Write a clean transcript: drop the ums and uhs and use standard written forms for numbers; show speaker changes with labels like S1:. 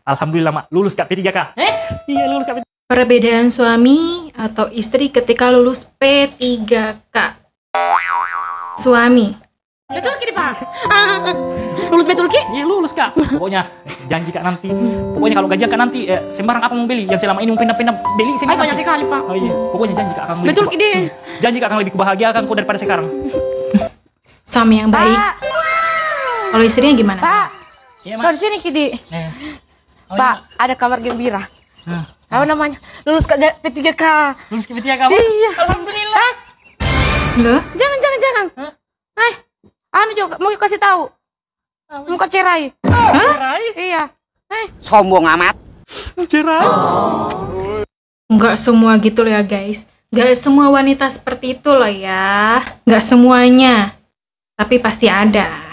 S1: Alhamdulillah mak, lulus Kak P3K. Iya lulus Kak P3K.
S2: Perbedaan suami atau istri ketika lulus P3K. Suami.
S3: Betul Ki Pak. Lulus betul Ki?
S1: Iya lulus Kak. Pokoknya janji Kak nanti. Pokoknya kalau gajian Kak nanti sembarang apa mau beli yang selama ini mau pindah-pindah beli
S3: Ay, banyak sekali Pak.
S1: Oh iya, pokoknya janji Kak akan lebih.
S3: Betul Ki deh.
S1: Janji Kak akan lebih kubahagiakan kok daripada sekarang.
S2: Suami yang baik.
S3: Pak,
S2: Kalau istrinya gimana?
S3: Pak.
S1: Iya
S3: Kau di sini Ki di. Pak, ada kabar gembira. Apa namanya? Lulus ke P3K.
S1: Lulus ke P3K.
S3: Iya.
S1: Alhamdulillah.
S2: Loh?
S3: Jangan. Anu juga mau kasih tahu. Mau kau cerai.
S1: Cerai?
S3: Iya.
S4: Sombong amat.
S1: Cerai?
S2: Nggak semua gitu loh ya guys. Nggak semua wanita seperti itu loh ya. Nggak semuanya. Tapi pasti ada.